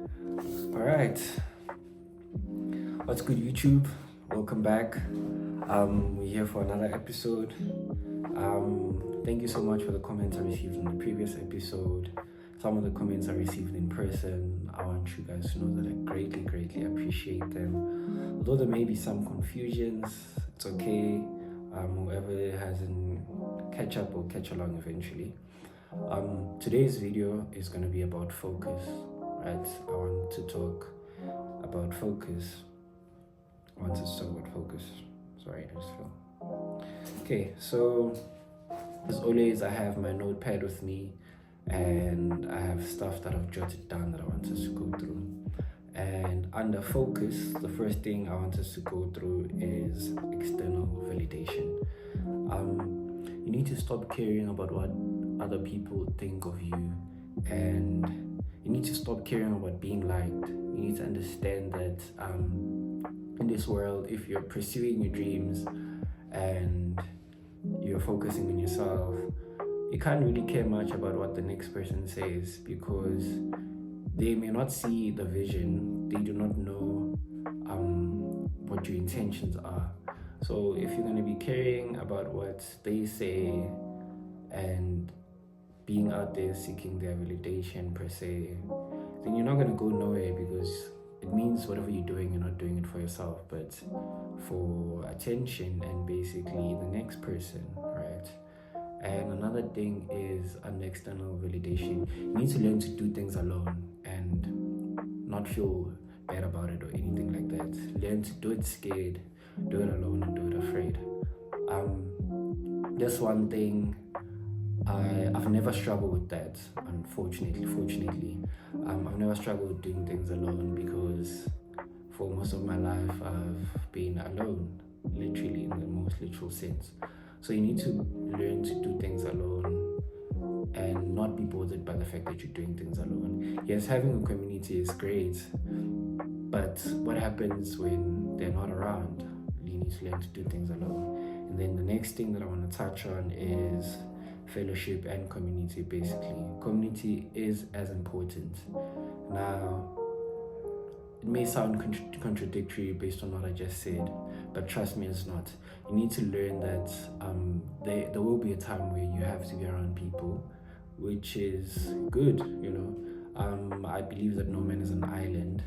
All right. What's good, YouTube? Welcome back. We're here for another episode. Thank you so much for the comments I received in the previous episode. Some of the comments I received in person, I want you guys to know that I greatly appreciate them. Although there may be some confusions, it's okay. Whoever hasn't catch up will catch along eventually. Today's video is going to be about focus, right? I want to talk about focus. Sorry, I just fell. Okay, so as always, I have my notepad with me and I have stuff that I've jotted down that I want us to go through. And under focus, the first thing I want us to go through is external validation. You need to stop caring about what other people think of you, and you need to stop caring about being liked. You need to understand that in this world, if you're pursuing your dreams and you're focusing on yourself, you can't really care much about what the next person says, because they may not see the vision, they do not know what your intentions are. So if you're going to be caring about what they say and being out there seeking their validation per se, then you're not going to go nowhere, because it means whatever you're doing, you're not doing it for yourself, but for attention and basically the next person, right? And another thing is an external validation. You need to learn to do things alone and not feel bad about it or anything like that. Learn to do it scared, do it alone, and do it afraid. That's one thing. I've never struggled with that, fortunately. I've never struggled with doing things alone, because for most of my life I've been alone, literally, in the most literal sense. So you need to learn to do things alone and not be bothered by the fact that you're doing things alone. Yes, having a community is great, but what happens when they're not around? You need to learn to do things alone. And then the next thing that I want to touch on is fellowship and community. Basically, community is as important. Now, it may sound contradictory based on what I just said, but trust me, it's not. You need to learn that there will be a time where you have to be around people, which is good, I believe that no man is an island.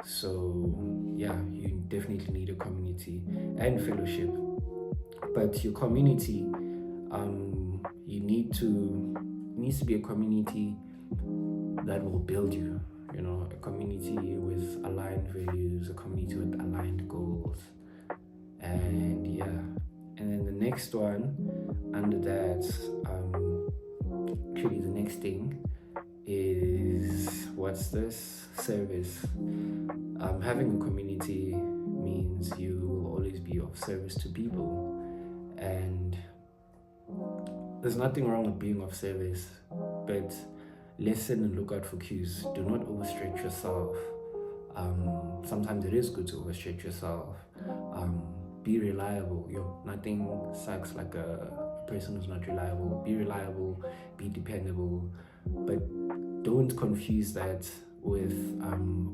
So yeah, you definitely need a community and fellowship. But your community, it needs to be a community that will build you, a community with aligned values, a community with aligned goals. And yeah, and then the next one under that, actually the next thing is, what's this? Service. Having a community means you will always be of service to people, and there's nothing wrong with being of service, but listen and look out for cues. Do not overstretch yourself. Sometimes it is good to overstretch yourself. Be reliable. Nothing sucks like a person who's not reliable. Be reliable, be dependable, but don't confuse that with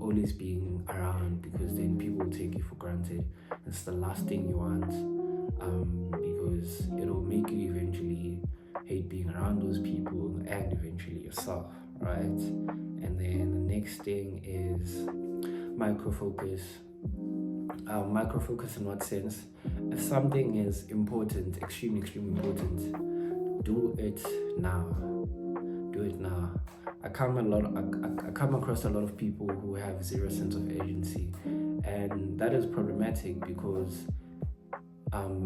always being around, because then people will take you for granted. It's the last thing you want, because it'll make you eventually hate being around those people and eventually yourself, right? And then the next thing is micro-focus. Micro-focus in what sense? If something is important, extremely important, do it now. Do it now. I come across a lot of people who have zero sense of agency, and that is problematic, because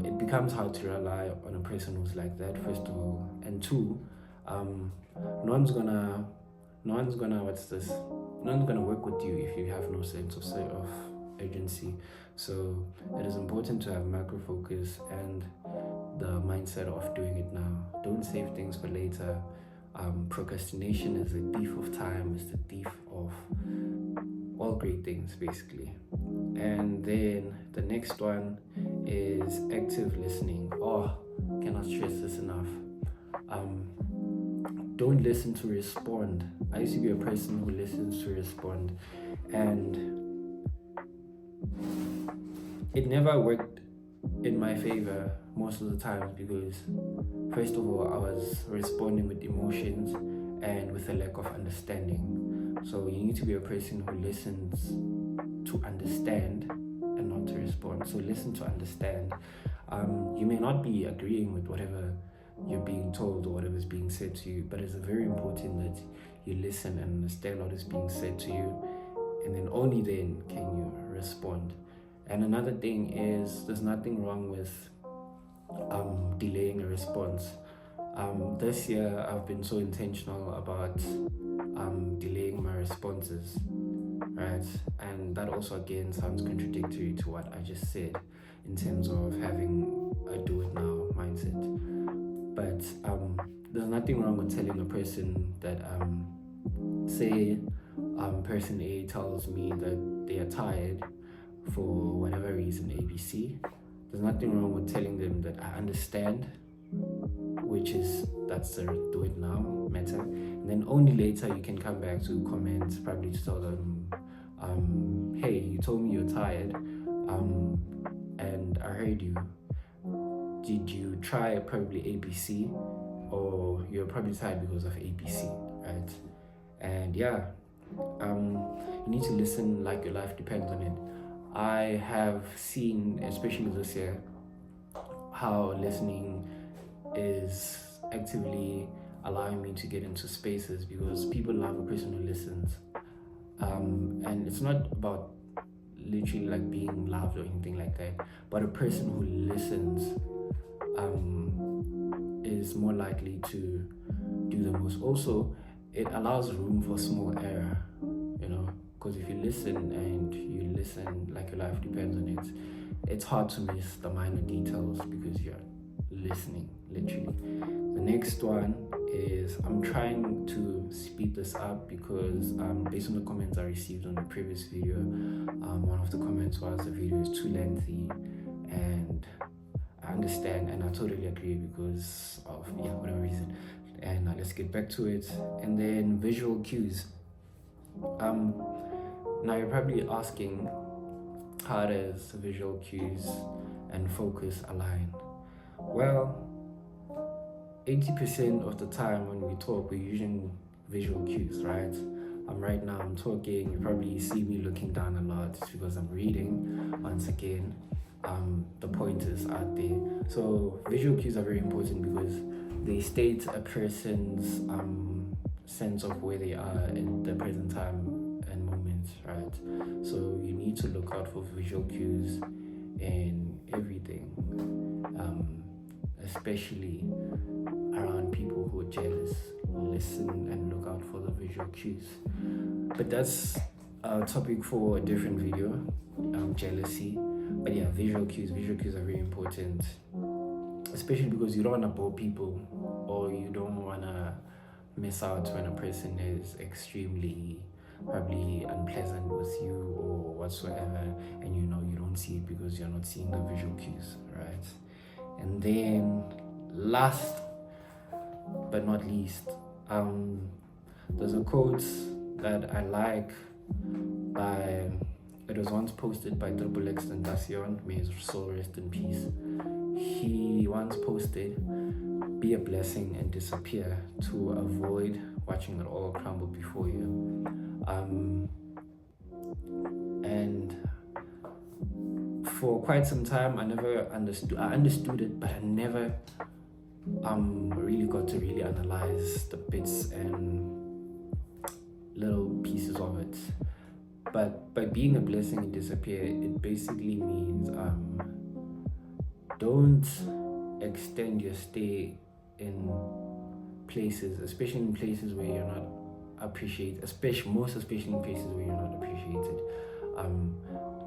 it becomes hard to rely on a person who's like that, first of all, and two, no one's gonna work with you if you have no sense of agency. So it is important to have micro focus and the mindset of doing it now. Don't save things for later. Procrastination is the thief of time, is the thief of all great things, basically. And then the next one is active listening. Cannot stress this enough. don't listen to respond. I used to be a person who listens to respond, and it never worked in my favor most of the times because, first of all, I was responding with emotions and with a lack of understanding. So you need to be a person who listens to understand and not to respond. So listen to understand. You may not be agreeing with whatever you're being told or whatever is being said to you, but it's very important that you listen and understand what is being said to you, and then only then can you respond. And another thing is, there's nothing wrong with delaying a response. This year I've been so intentional about delaying my responses, right? And that also again sounds contradictory to what I just said in terms of having a do it now mindset. But there's nothing wrong with telling a person that say person A tells me that they are tired for whatever reason, ABC. There's nothing wrong with telling them that I understand, that's the do it now matter. And then only later you can come back to comments, probably to tell them, hey, you told me you're tired, and I heard you. Did you try probably ABC, or you're probably tired because of ABC, right? And yeah, you need to listen like your life depends on it. I have seen, especially this year, how listening is actively allowing me to get into spaces because people love a person who listens. And it's not about literally like being loved or anything like that, but a person who listens is more likely to do the most. Also, it allows room for small error, because if you listen and you listen like your life depends on it, it's hard to miss the minor details because you're listening, literally. The next one is, I'm trying to speed this up because based on the comments I received on the previous video, one of the comments was the video is too lengthy, and I understand and I totally agree because of whatever reason. And let's get back to it. And then visual cues. Now you're probably asking, how does visual cues and focus align? Well, 80% of the time when we talk, we're using visual cues, right? Right now I'm talking, you probably see me looking down a lot. It's because I'm reading. Once again, the pointers out there. So visual cues are very important because they state a person's sense of where they are in the present time and moment, right? So you need to look out for visual cues in everything, especially around people who are jealous. Listen and look out for the visual cues. But that's a topic for a different video, jealousy. But yeah, visual cues are very important, especially because you don't want to bore people, or you don't want to miss out when a person is extremely probably unpleasant with you or whatsoever, and you don't see it because you're not seeing the visual cues, right? And then last but not least, there's a quote that I like it was once posted by Triple X Tentacion, may his soul rest in peace. He once posted, be a blessing and disappear to avoid watching it all crumble before you. And for quite some time I understood it, but I never really got to really analyze the bits and little pieces of it. But by being a blessing and disappear, it basically means don't extend your stay in places, especially in places where you're not appreciated, most especially in places where you're not appreciated.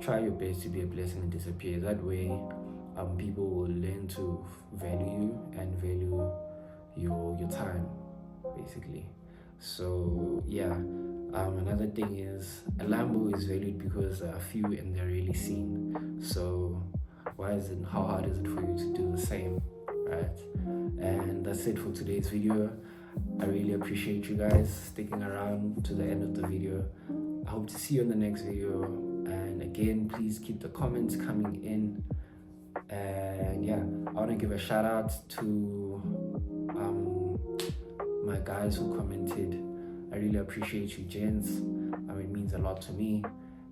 Try your best to be a blessing and disappear. That way people will learn to value you and value your time, basically. So yeah, another thing is, a Lambo is valued because there are few and they're really seen. So how hard is it for you to do the same, right? And that's it for today's video. I really appreciate you guys sticking around to the end of the video. I hope to see you in the next video. And again, please keep the comments coming in. And yeah, I want to give a shout out to my guys who commented. I really appreciate you, gents. It means a lot to me,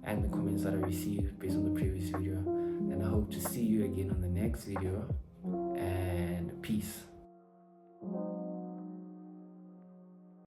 and the comments that I received based on the previous video. And I hope to see you again on the next video. And peace.